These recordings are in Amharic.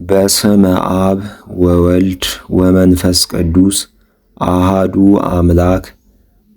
በስመ አብ ወወልድ ወመንፈስ ቅዱስ አሃዱ አምላክ።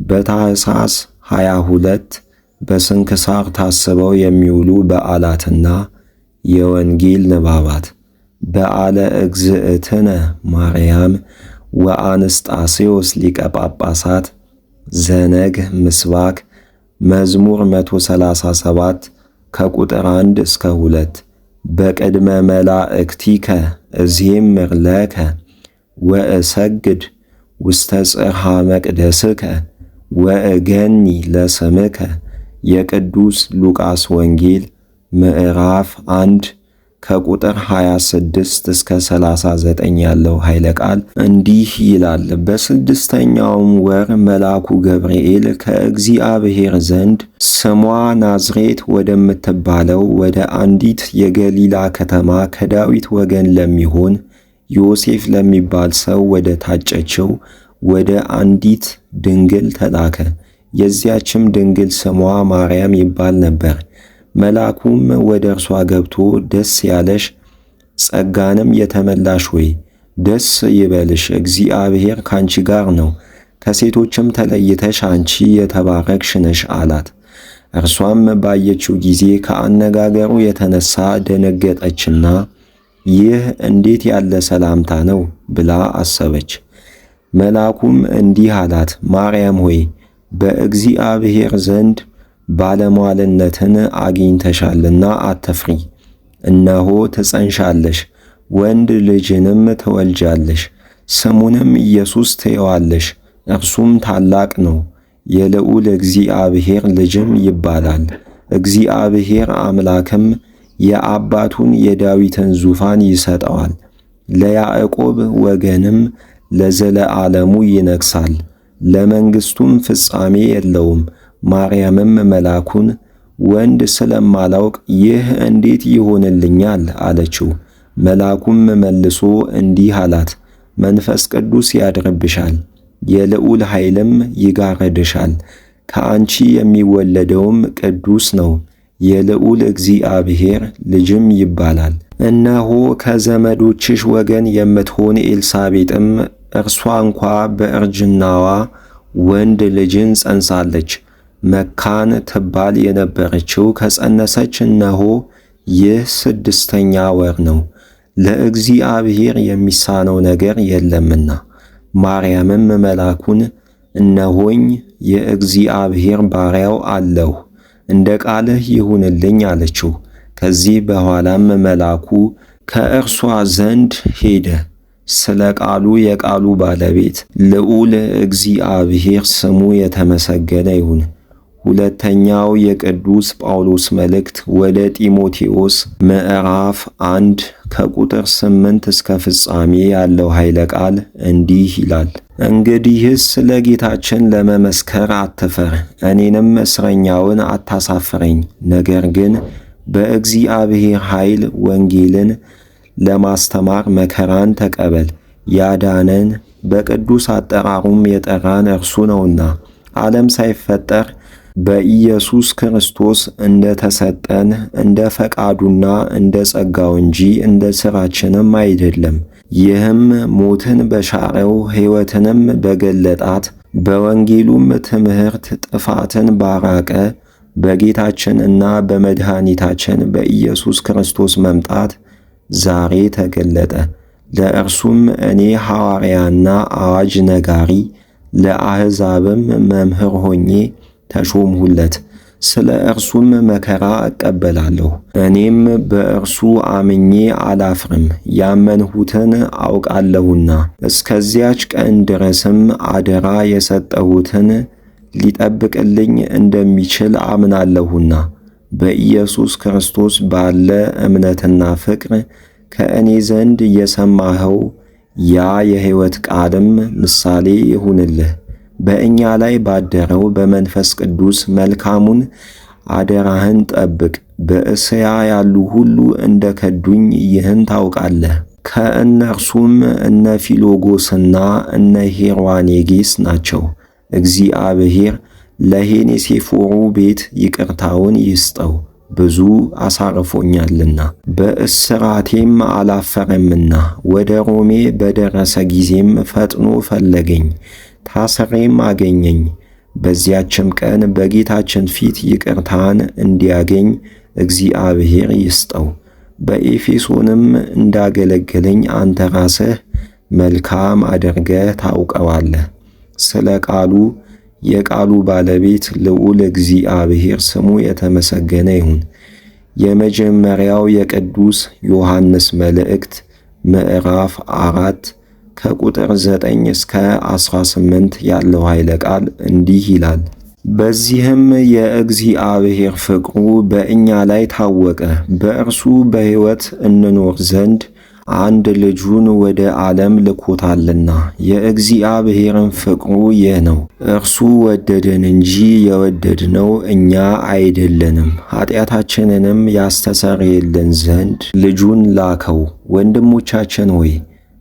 በታኅሳስ 22 በስንክሳር ታስበው የሚውሉ በዓላትና የወንጌል ንባባት በዓለ እግዝእትነ ማርያም ወአንስጣሴዎስ ሊቀ ጳጳሳት ዘነግ ምስባክ መዝሙር 137 ከቁጥር 1 እስከ 2 በቅድመ መላእክቲከ እዜምር ለከ ወእሰግድ ውስተ ጽርሐ መቅደስከ ወእገኒ ለስምከ። የቅዱስ ሉቃስ ወንጌል ምዕራፍ 1 ከቁጥር 26 እስከ 39 ያለው ኃይለ ቃል እንዲህ ይላል። በስድስተኛውም ወር መልአኩ ገብርኤል ከእግዚአብሔር ዘንድ ስሟ ናዝሬት ወደምትባለው ወደ አንዲት የገሊላ ከተማ ከዳዊት ወገን ለሚሆን ዮሴፍ ለሚባል ሰው ወደ ታጨችው ወደ አንዲት ድንግል ተላከ። የዚያችም ድንግል ስሟ ማርያም ይባል ነበር። መልአኩም ወደ እርሷ ገብቶ ደስ ያለሽ ጸጋንም የተመላሽ ሆይ ደስ ይበልሽ፣ እግዚአብሔር ካንቺ ጋር ነው፣ ከሴቶችም ተለይተሽ አንቺ የተባረክሽ ነሽ አላት። እርሷም ባየችው ጊዜ ከአነጋገሩ የተነሳ ደነገጠችና ይህ እንዴት ያለ ሰላምታ ነው ብላ አሰበች። መልአኩም እንዲህ አላት፣ ማርያም ሆይ በእግዚአብሔር ዘንድ ባለሟልነትን አግኝተሻልና አትፍሪ። እነሆ ትጸንሻለሽ፣ ወንድ ልጅንም ትወልጃለሽ፣ ስሙንም ኢየሱስ ትዪዋለሽ። እርሱም ታላቅ ነው፣ የልዑል እግዚአብሔር ልጅም ይባላል። እግዚአብሔር አምላክም የአባቱን የዳዊትን ዙፋን ይሰጠዋል፣ ለያዕቆብ ወገንም ለዘለዓለሙ ይነግሣል፣ ለመንግሥቱም ፍጻሜ የለውም። ማርያምም መልአኩን ወንድ ስለማላውቅ ይህ እንዴት ይሆንልኛል አለችው። መልአኩም መልሶ እንዲህ አላት፣ መንፈስ ቅዱስ ያድርብሻል፣ የልዑል ኃይልም ይጋርድሻል። ከአንቺ የሚወለደውም ቅዱስ ነው፣ የልዑል እግዚአብሔር ልጅም ይባላል። እነሆ ከዘመዶችሽ ወገን የምትሆን ኤልሳቤጥም እርሷ እንኳ በእርጅናዋ ወንድ ልጅን ጸንሳለች። መካን ትባል የነበረችው ከጸነሰች እነሆ ይህ 6ኛ ወር ነው፣ ለእግዚአብሔር የሚሳነው ነገር የለምና። ማርያምም መልአኩን እነሆኝ የእግዚአብሔር ባሪያው አለሁ፣ እንደ ቃልህ ይሁንልኝ አለችው። ከዚህ በኋላም መልአኩ ከእርሷ ዘንድ ሄደ። ስለ ቃሉ የቃሉ ባለቤት ልዑል እግዚአብሔር ስሙ የተመሰገነ ይሁን። ሁለተኛው የቅዱስ ጳውሎስ መልእክት ወደ ጢሞቴዎስ ምዕራፍ 1 ከቁጥር 8 እስከ ፍጻሜ ያለው ኃይለ ቃል እንዲህ ይላል። እንግዲህስ ስለ ጌታችን ለመመስከር አትፈር፣ እኔንም እስረኛውን አታሳፍረኝ። ነገር ግን በእግዚአብሔር ኃይል ወንጌልን ለማስተማር መከራን ተቀበል። ያዳነን በቅዱስ አጠራሩም የጠራን እርሱ ነውና ዓለም ሳይፈጠር በኢየሱስ ክርስቶስ እንደ ተሰጠን እንደ ፈቃዱና እንደ ጸጋው እንጂ እንደ ሥራችንም አይደለም። ይህም ሞትን በሻረው ሕይወትንም በገለጣት በወንጌሉም ትምህርት ጥፋትን ባራቀ በጌታችንና በመድኃኒታችን በኢየሱስ ክርስቶስ መምጣት ዛሬ ተገለጠ። ለእርሱም እኔ ሐዋርያና አዋጅ ነጋሪ ለአሕዛብም መምህር ሆኜ ተሾምሁለት። ስለ እርሱም መከራ እቀበላለሁ። እኔም በእርሱ አምኜ አላፍርም፣ ያመንሁትን አውቃለሁና እስከዚያች ቀን ድረስም አደራ የሰጠሁትን ሊጠብቅልኝ እንደሚችል አምናለሁና በኢየሱስ ክርስቶስ ባለ እምነትና ፍቅር ከእኔ ዘንድ የሰማኸው ያ የሕይወት ቃልም ምሳሌ ይሁንልህ። በእኛ ላይ ባደረው በመንፈስ ቅዱስ መልካሙን አደራህን ጠብቅ። በእስያ ያሉ ሁሉ እንደ ከዱኝ ይህን ታውቃለህ። ከእነርሱም እነ ፊሎጎስና እነ ሄርዋኔጌስ ናቸው። እግዚአብሔር ለሄኔሴፎሩ ቤት ይቅርታውን ይስጠው። ብዙ አሳርፎኛልና በእስራቴም አላፈረምና። ወደ ሮሜ በደረሰ ጊዜም ፈጥኖ ፈለገኝ፣ ታስሬም አገኘኝ። በዚያችም ቀን በጌታችን ፊት ይቅርታን እንዲያገኝ እግዚአብሔር ይስጠው። በኤፌሶንም እንዳገለገለኝ አንተ ራስህ መልካም አድርገህ ታውቀዋለህ። ስለ ቃሉ የቃሉ ባለቤት ልዑል እግዚአብሔር ስሙ የተመሰገነ ይሁን። የመጀመሪያው የቅዱስ ዮሐንስ መልእክት ምዕራፍ 4 ከቁጥር 9 እስከ 18 ያለው ኃይለ ቃል እንዲህ ይላል። በዚህም የእግዚአብሔር ፍቅሩ በእኛ ላይ ታወቀ፣ በእርሱ በሕይወት እንኖር ዘንድ አንድ ልጁን ወደ ዓለም ልኮታልና። የእግዚአብሔርን ፍቅሩ ይህ ነው፣ እርሱ ወደደን እንጂ የወደድነው እኛ አይደለንም፣ ኃጢአታችንንም ያስተሰርይልን ዘንድ ልጁን ላከው። ወንድሞቻችን ሆይ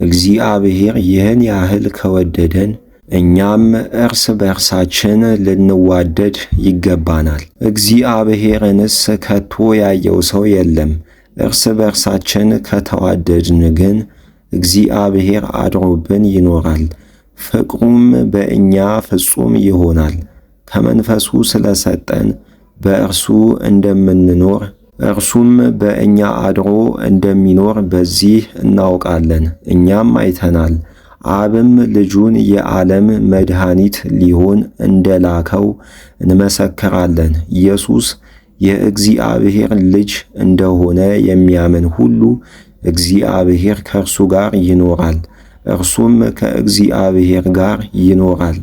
እግዚአብሔር ይህን ያህል ከወደደን እኛም እርስ በርሳችን ልንዋደድ ይገባናል። እግዚአብሔርንስ ከቶ ያየው ሰው የለም። እርስ በርሳችን ከተዋደድን ግን እግዚአብሔር አድሮብን ይኖራል፣ ፍቅሩም በእኛ ፍጹም ይሆናል። ከመንፈሱ ስለሰጠን በእርሱ እንደምንኖር እርሱም በእኛ አድሮ እንደሚኖር በዚህ እናውቃለን፣ እኛም አይተናል። አብም ልጁን የዓለም መድኃኒት ሊሆን እንደላከው እንመሰክራለን። ኢየሱስ የእግዚአብሔር ልጅ እንደሆነ የሚያምን ሁሉ እግዚአብሔር ከእርሱ ጋር ይኖራል፣ እርሱም ከእግዚአብሔር ጋር ይኖራል።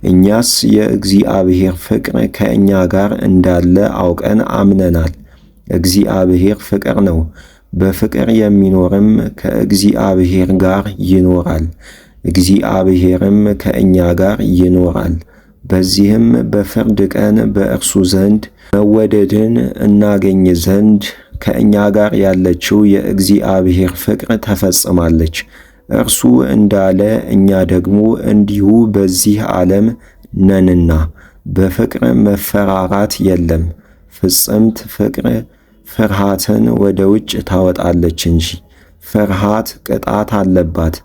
እኛስ የእግዚአብሔር ፍቅር ከእኛ ጋር እንዳለ አውቀን አምነናል። እግዚአብሔር ፍቅር ነው። በፍቅር የሚኖርም ከእግዚአብሔር ጋር ይኖራል፣ እግዚአብሔርም ከእኛ ጋር ይኖራል። በዚህም በፍርድ ቀን በእርሱ ዘንድ መወደድን እናገኝ ዘንድ ከእኛ ጋር ያለችው የእግዚአብሔር ፍቅር ተፈጽማለች። እርሱ እንዳለ እኛ ደግሞ እንዲሁ በዚህ ዓለም ነንና በፍቅር መፈራራት የለም። ፍጽምት ፍቅር ፍርሃትን ወደ ውጭ ታወጣለች እንጂ ፍርሃት ቅጣት አለባት።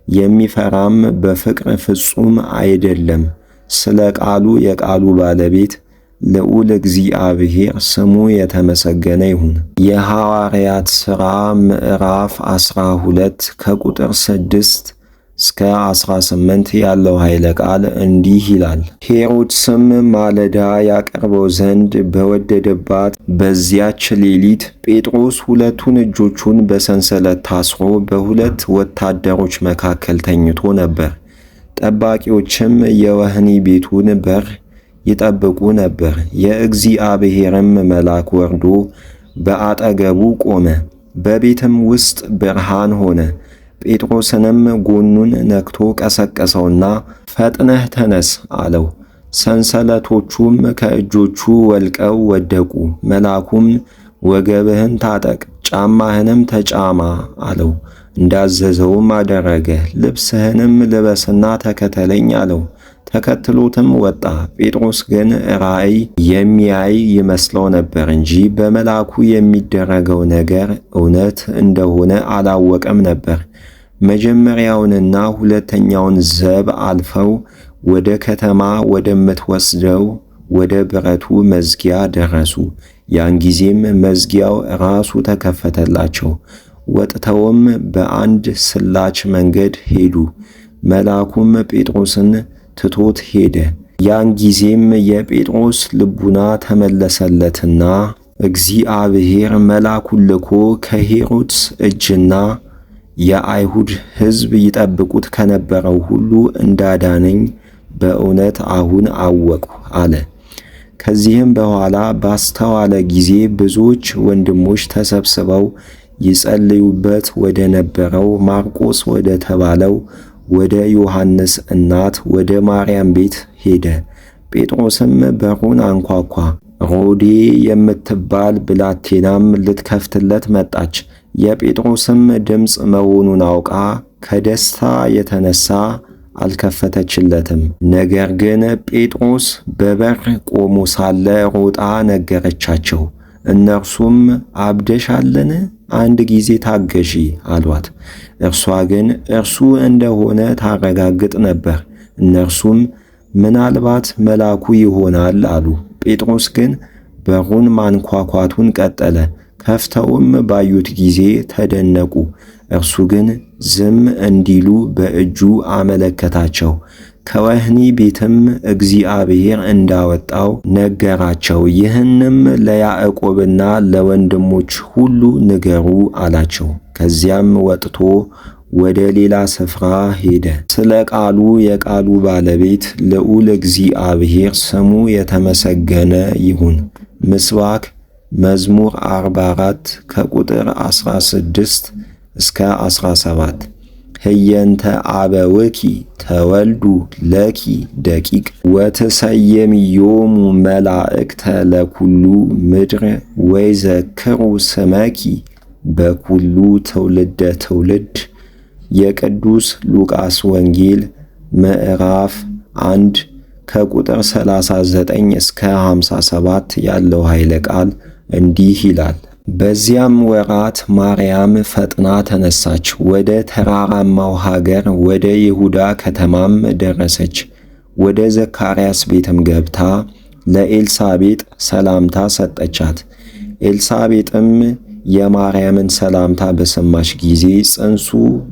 የሚፈራም በፍቅር ፍጹም አይደለም። ስለ ቃሉ የቃሉ ባለቤት ልዑል እግዚአብሔር ስሙ የተመሰገነ ይሁን። የሐዋርያት ሥራ ምዕራፍ 12 ከቁጥር 6 እስከ 18 ያለው ኃይለ ቃል እንዲህ ይላል። ሄሮድስም ማለዳ ያቀርበው ዘንድ በወደደባት በዚያች ሌሊት ጴጥሮስ ሁለቱን እጆቹን በሰንሰለት ታስሮ በሁለት ወታደሮች መካከል ተኝቶ ነበር። ጠባቂዎችም የወህኒ ቤቱን በር ይጠብቁ ነበር። የእግዚአብሔርም መልአክ ወርዶ በአጠገቡ ቆመ፣ በቤትም ውስጥ ብርሃን ሆነ። ጴጥሮስንም ጎኑን ነክቶ ቀሰቀሰውና ፈጥነህ ተነስ አለው። ሰንሰለቶቹም ከእጆቹ ወልቀው ወደቁ። መልአኩም ወገብህን ታጠቅ፣ ጫማህንም ተጫማ አለው። እንዳዘዘውም አደረገ። ልብስህንም ልበስና ተከተለኝ አለው። ተከትሎትም ወጣ። ጴጥሮስ ግን ራእይ የሚያይ ይመስለው ነበር እንጂ በመልአኩ የሚደረገው ነገር እውነት እንደሆነ አላወቀም ነበር። መጀመሪያውንና ሁለተኛውን ዘብ አልፈው ወደ ከተማ ወደምትወስደው ወደ ብረቱ መዝጊያ ደረሱ። ያን ጊዜም መዝጊያው ራሱ ተከፈተላቸው። ወጥተውም በአንድ ስላች መንገድ ሄዱ። መልአኩም ጴጥሮስን ትቶት ሄደ። ያን ጊዜም የጴጥሮስ ልቡና ተመለሰለትና እግዚአብሔር መልአኩን ልኮ ከሄሮድስ እጅና የአይሁድ ሕዝብ ይጠብቁት ከነበረው ሁሉ እንዳዳነኝ በእውነት አሁን አወቅሁ አለ። ከዚህም በኋላ ባስተዋለ ጊዜ ብዙዎች ወንድሞች ተሰብስበው ይጸልዩበት ወደ ነበረው ማርቆስ ወደ ተባለው ወደ ዮሐንስ እናት ወደ ማርያም ቤት ሄደ። ጴጥሮስም በሩን አንኳኳ። ሮዴ የምትባል ብላቴናም ልትከፍትለት መጣች። የጴጥሮስም ድምፅ መሆኑን አውቃ ከደስታ የተነሳ አልከፈተችለትም። ነገር ግን ጴጥሮስ በበር ቆሞ ሳለ ሮጣ ነገረቻቸው። እነርሱም አብደሻለን? አንድ ጊዜ ታገሺ አሏት። እርሷ ግን እርሱ እንደሆነ ታረጋግጥ ነበር። እነርሱም ምናልባት መልአኩ ይሆናል አሉ። ጴጥሮስ ግን በሩን ማንኳኳቱን ቀጠለ። ከፍተውም ባዩት ጊዜ ተደነቁ። እርሱ ግን ዝም እንዲሉ በእጁ አመለከታቸው። ከወህኒ ቤትም እግዚአብሔር እንዳወጣው ነገራቸው። ይህንም ለያዕቆብና ለወንድሞች ሁሉ ንገሩ አላቸው። ከዚያም ወጥቶ ወደ ሌላ ስፍራ ሄደ። ስለ ቃሉ የቃሉ ባለቤት ልዑል እግዚአብሔር ስሙ የተመሰገነ ይሁን። ምስባክ መዝሙር 44 ከቁጥር 16 እስከ 17 ህየንተ አበውኪ ተወልዱ ለኪ ደቂቅ ወትሰየምዮሙ መላእክተ ለኩሉ ምድር ወይዘክሩ ስመኪ በኩሉ ትውልደ ትውልድ። የቅዱስ ሉቃስ ወንጌል ምዕራፍ 1 ከቁጥር 39 እስከ 57 ያለው ኃይለ ቃል እንዲህ ይላል። በዚያም ወራት ማርያም ፈጥና ተነሳች፣ ወደ ተራራማው ሀገር ወደ ይሁዳ ከተማም ደረሰች። ወደ ዘካርያስ ቤትም ገብታ ለኤልሳቤጥ ሰላምታ ሰጠቻት። ኤልሳቤጥም የማርያምን ሰላምታ በሰማች ጊዜ ጽንሱ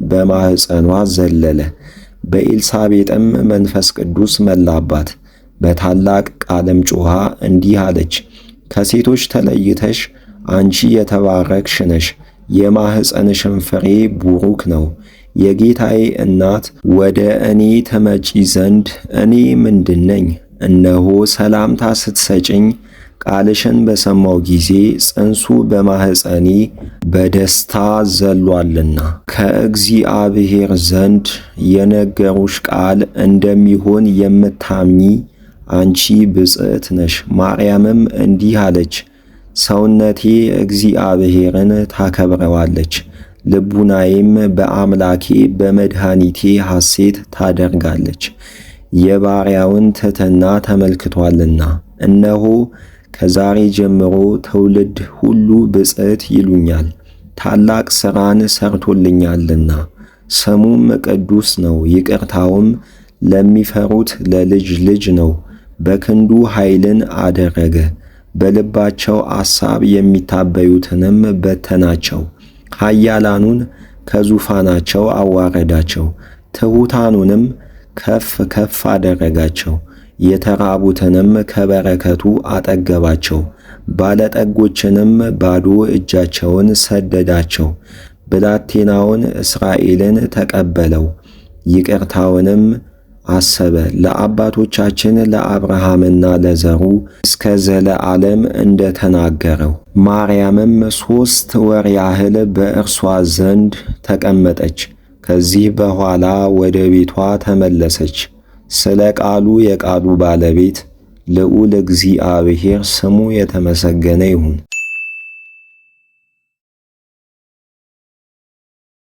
በማኅፀኗ ዘለለ። በኤልሳቤጥም መንፈስ ቅዱስ መላባት። በታላቅ ቃልም ጮኻ እንዲህ አለች፣ ከሴቶች ተለይተሽ አንቺ የተባረክሽ ነሽ፣ የማኅፀንሽም ፍሬ ቡሩክ ነው። የጌታዬ እናት ወደ እኔ ትመጪ ዘንድ እኔ ምንድን ነኝ? እነሆ ሰላምታ ስትሰጭኝ ቃልሽን በሰማው ጊዜ ጽንሱ በማኅፀኔ በደስታ ዘሏልና። ከእግዚአብሔር ዘንድ የነገሩሽ ቃል እንደሚሆን የምታምኚ አንቺ ብፅዕት ነሽ። ማርያምም እንዲህ አለች፣ ሰውነቴ እግዚአብሔርን ታከብረዋለች፣ ልቡናዬም በአምላኬ በመድኃኒቴ ሐሴት ታደርጋለች፣ የባሪያውን ትሕትና ተመልክቶአልና። እነሆ ከዛሬ ጀምሮ ትውልድ ሁሉ ብፅዕት ይሉኛል፣ ታላቅ ሥራን ሠርቶልኛልና። ስሙም ቅዱስ ነው፣ ይቅርታውም ለሚፈሩት ለልጅ ልጅ ነው። በክንዱ ኃይልን አደረገ፣ በልባቸው አሳብ የሚታበዩትንም በተናቸው። ኃያላኑን ከዙፋናቸው አዋረዳቸው፣ ትሑታኑንም ከፍ ከፍ አደረጋቸው። የተራቡትንም ከበረከቱ አጠገባቸው፣ ባለጠጎችንም ባዶ እጃቸውን ሰደዳቸው። ብላቴናውን እስራኤልን ተቀበለው፣ ይቅርታውንም አሰበ፣ ለአባቶቻችን ለአብርሃምና ለዘሩ እስከ ዘለዓለም እንደተናገረው። ማርያምም 3 ወር ያህል በእርሷ ዘንድ ተቀመጠች። ከዚህ በኋላ ወደ ቤቷ ተመለሰች። ስለ ቃሉ የቃሉ ባለቤት ልዑል እግዚአብሔር ስሙ የተመሰገነ ይሁን።